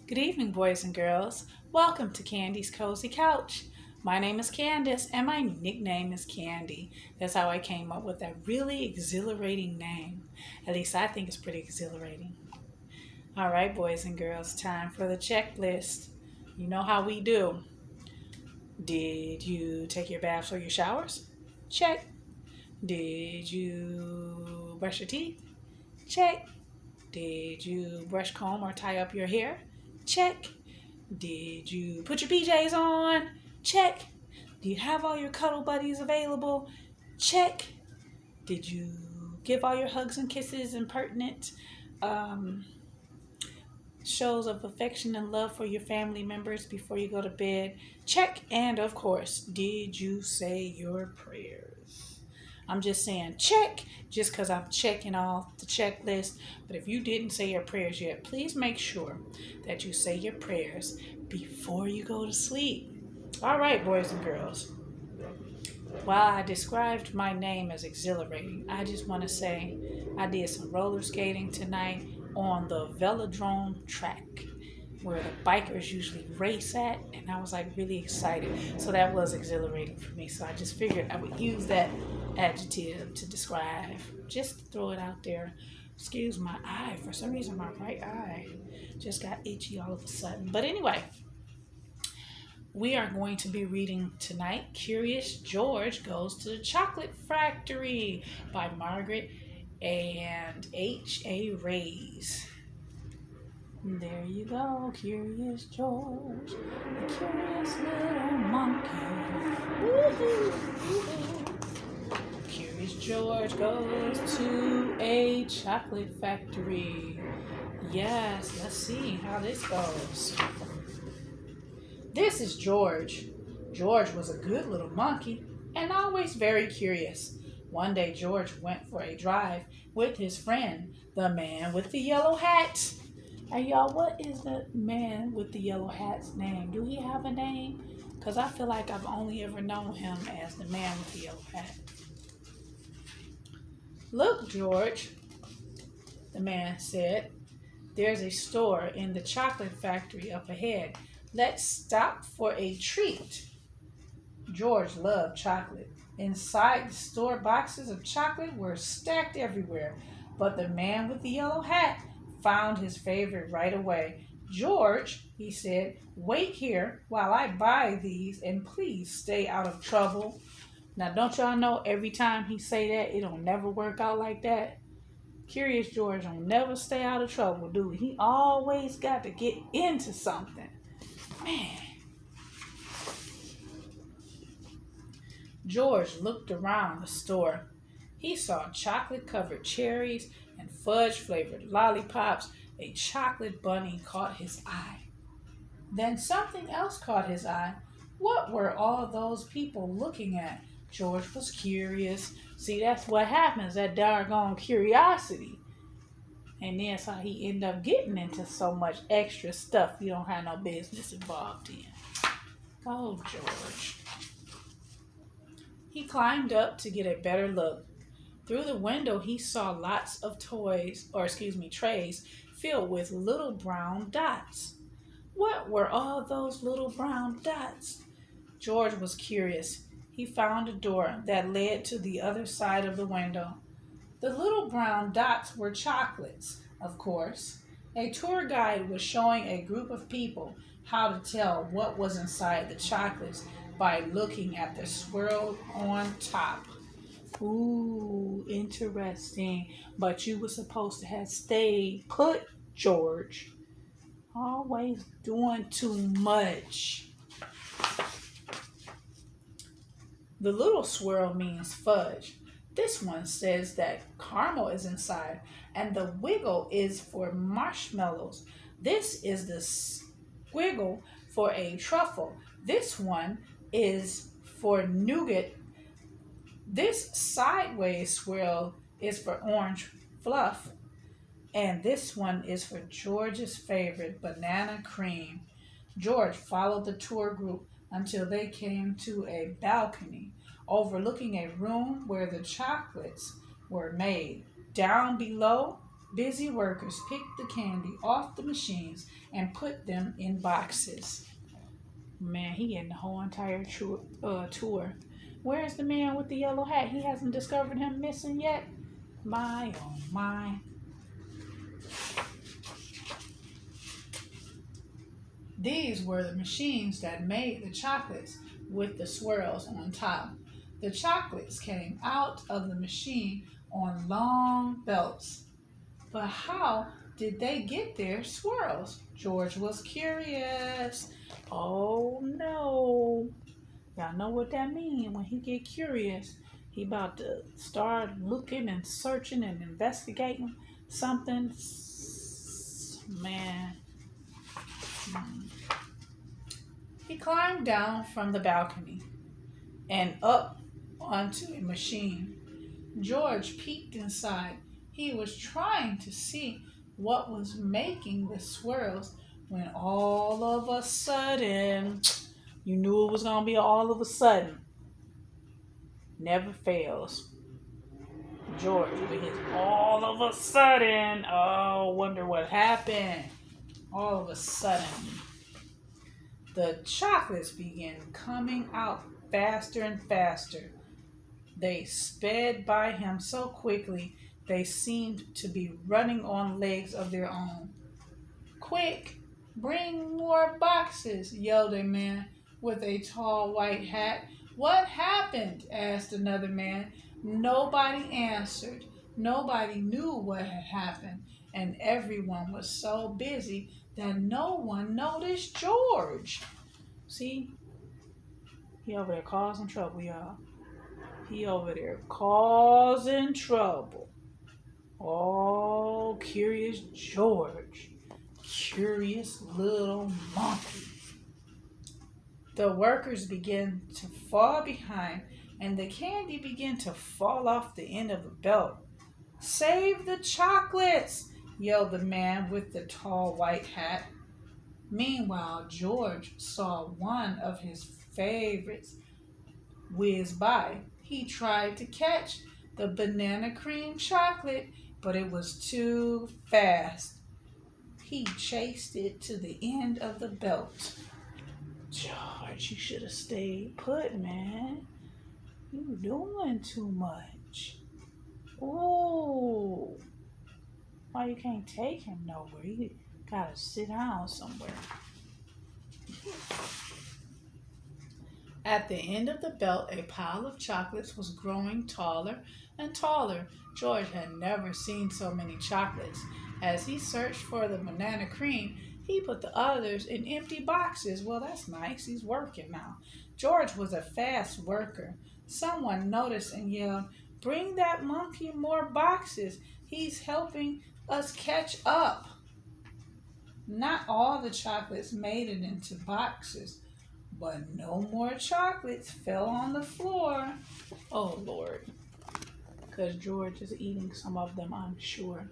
Good evening, boys and girls. Welcome to Candy's Cozy Couch. My name is Candace, and my nickname is Candy. That's how I came up with that really exhilarating name. At least I think it's pretty exhilarating. All right, boys and girls, time for the checklist. You know how we do. Did you take your baths or your showers? Check. Did you brush your teeth? Check. Did you brush, comb, or tie up your hair? Check. Did you put your PJs on? Check. Do you have all your cuddle buddies available? Check. Did you give all your hugs and kisses and pertinent um, shows of affection and love for your family members before you go to bed? Check. And of course, did you say your prayers? I'm just saying check just because I'm checking off the checklist. But if you didn't say your prayers yet, please make sure that you say your prayers before you go to sleep. All right, boys and girls. While I described my name as exhilarating, I just want to say I did some roller skating tonight on the velodrome track where the bikers usually race at, and I was like really excited. So that was exhilarating for me. So I just figured I would use that adjective to describe, just to throw it out there. Excuse my eye. For some reason, my right eye just got itchy all of a sudden. But anyway, we are going to be reading tonight Curious George Goes to the Chocolate Factory by Margaret and H.A. Rays. There you go, Curious George, the curious little monkey. Woo-hoo, woo-hoo. Curious George goes to a chocolate factory. Yes, let's see how this goes. This is George. George was a good little monkey and always very curious. One day George went for a drive with his friend, the man with the yellow hat. Hey y'all, what is the man with the yellow hat's name? Do he have a name? Because I feel like I've only ever known him as the man with the yellow hat. Look, George, the man said. There's a store in the chocolate factory up ahead. Let's stop for a treat. George loved chocolate. Inside the store, boxes of chocolate were stacked everywhere, but the man with the yellow hat found his favorite right away. George, he said, wait here while I buy these and please stay out of trouble. Now, don't y'all know every time he say that, it don't never work out like that? Curious George don't never stay out of trouble, do he? He always got to get into something. Man. George looked around the store. He saw chocolate-covered cherries and fudge-flavored lollipops. A chocolate bunny caught his eye. Then something else caught his eye. What were all those people looking at? George was curious. See, that's what happens, that doggone curiosity. And that's how he ended up getting into so much extra stuff you don't have no business involved in. Go, George. He climbed up to get a better look. Through the window, he saw lots of trays filled with little brown dots. What were all those little brown dots? George was curious. He found a door that led to the other side of the window. The little brown dots were chocolates, of course. A tour guide was showing a group of people how to tell what was inside the chocolates by looking at the swirl on top. Ooh, interesting. But you were supposed to have stayed put, George. Always doing too much. The little swirl means fudge. This one says that caramel is inside, and the wiggle is for marshmallows. This is the squiggle for a truffle. This one is for nougat. This sideways swirl is for orange fluff. And this one is for George's favorite, banana cream. George followed the tour group until they came to a balcony overlooking a room where the chocolates were made. Down below, Busy workers picked the candy off the machines and put them in boxes. Man, he getting the whole entire tour. Where's the man with the yellow hat? He hasn't discovered him missing yet. My, oh my. These were the machines that made the chocolates with the swirls on top. The chocolates came out of the machine on long belts. But how did they get their swirls? George was curious. Oh no. Y'all know what that means when he get curious. He about to start looking and searching and investigating something. Man. He climbed down from the balcony and up onto a machine. George peeked inside. He was trying to see what was making the swirls when all of a sudden, you knew it was going to be all of a sudden. Never fails. George with his all of a sudden. Oh, wonder what happened. All of a sudden, the chocolates began coming out faster and faster. They sped by him so quickly they seemed to be running on legs of their own. Quick, bring more boxes, yelled a man with a tall white hat. What happened? Asked another man. Nobody answered. Nobody knew what had happened, and everyone was so busy that no one noticed George. See, he over there causing trouble, y'all. He over there causing trouble. Oh, curious George. Curious little monkey. The workers began to fall behind, and the candy began to fall off the end of the belt. Save the chocolates, yelled the man with the tall white hat. Meanwhile, George saw one of his favorites whiz by. He tried to catch the banana cream chocolate, but it was too fast. He chased it to the end of the belt. George, you should have stayed put, man. You doing too much. Ooh. Why you can't take him nowhere? You gotta sit down somewhere. At the end of the belt, a pile of chocolates was growing taller and taller. George had never seen so many chocolates. As he searched for the banana cream, he put the others in empty boxes. Well, that's nice. He's working now. George was a fast worker. Someone noticed and yelled, "Bring that monkey more boxes. He's helping us catch up." Not all the chocolates made it into boxes, but no more chocolates fell on the floor. Oh, Lord. Because George is eating some of them, I'm sure.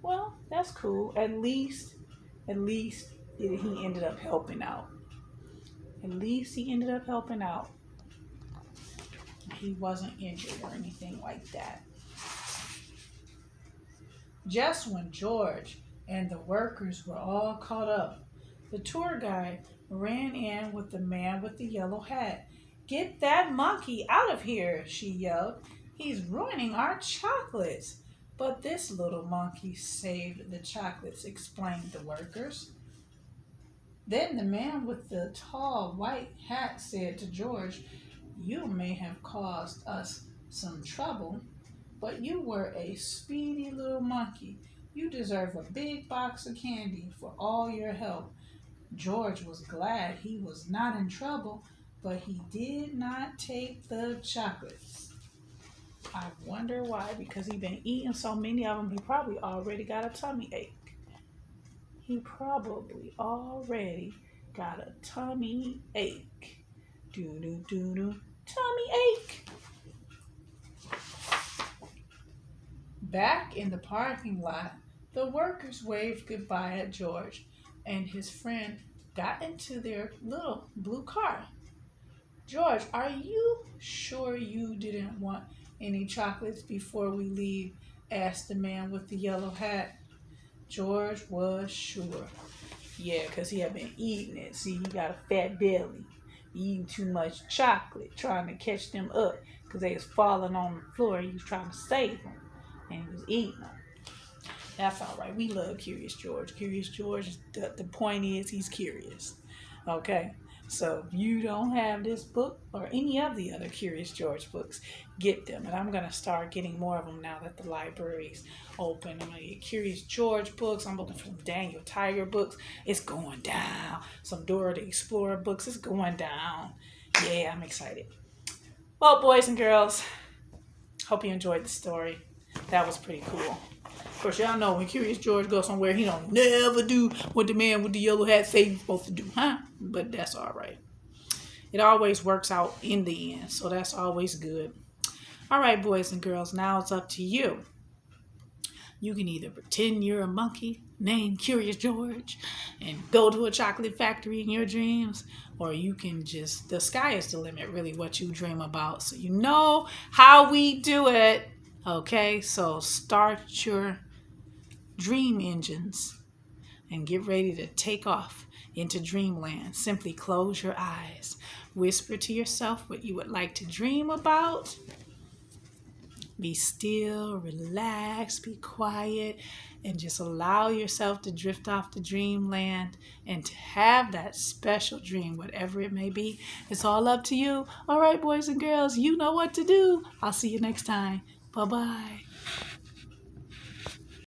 Well, that's cool. At least he ended up helping out. At least he ended up helping out. He wasn't injured or anything like that. Just when George and the workers were all caught up, the tour guide ran in with the man with the yellow hat. "Get that monkey out of here," she yelled. "He's ruining our chocolates." "But this little monkey saved the chocolates," explained the workers. Then the man with the tall white hat said to George, "You may have caused us some trouble, but you were a speedy little monkey. You deserve a big box of candy for all your help." George was glad he was not in trouble, but he did not take the chocolates. I wonder why, because he'd been eating so many of them, he probably already got a tummy ache. He probably already got a tummy ache. Do-do-do-do. Tummy ache. Back in the parking lot, the workers waved goodbye at George, and his friend got into their little blue car. "George, are you sure you didn't want any chocolates before we leave?" asked the man with the yellow hat. George was sure. Yeah, because he had been eating it. See, he got a fat belly. Eating too much chocolate, trying to catch them up because they was falling on the floor. He was trying to save them, and he was eating them. That's all right. We love Curious George. Curious George, the point is he's curious. Okay? So if you don't have this book or any of the other Curious George books, get them. And I'm going to start getting more of them now that the library's open. I'm going to get Curious George books. I'm looking for Daniel Tiger books. It's going down. Some Dora the Explorer books. It's going down. Yeah, I'm excited. Well, boys and girls, hope you enjoyed the story. That was pretty cool. Of course, y'all know when Curious George goes somewhere, he don't never do what the man with the yellow hat say he's supposed to do, huh? But that's all right. It always works out in the end, so that's always good. All right, boys and girls, now it's up to you. You can either pretend you're a monkey named Curious George and go to a chocolate factory in your dreams, or you can just, the sky is the limit, really, what you dream about. So you know how we do it. Okay, so start your dream engines and get ready to take off into dreamland. Simply close your eyes. Whisper to yourself what you would like to dream about. Be still, relax, be quiet, and just allow yourself to drift off to dreamland and to have that special dream, whatever it may be. It's all up to you. All right, boys and girls, you know what to do. I'll see you next time. Bye-bye.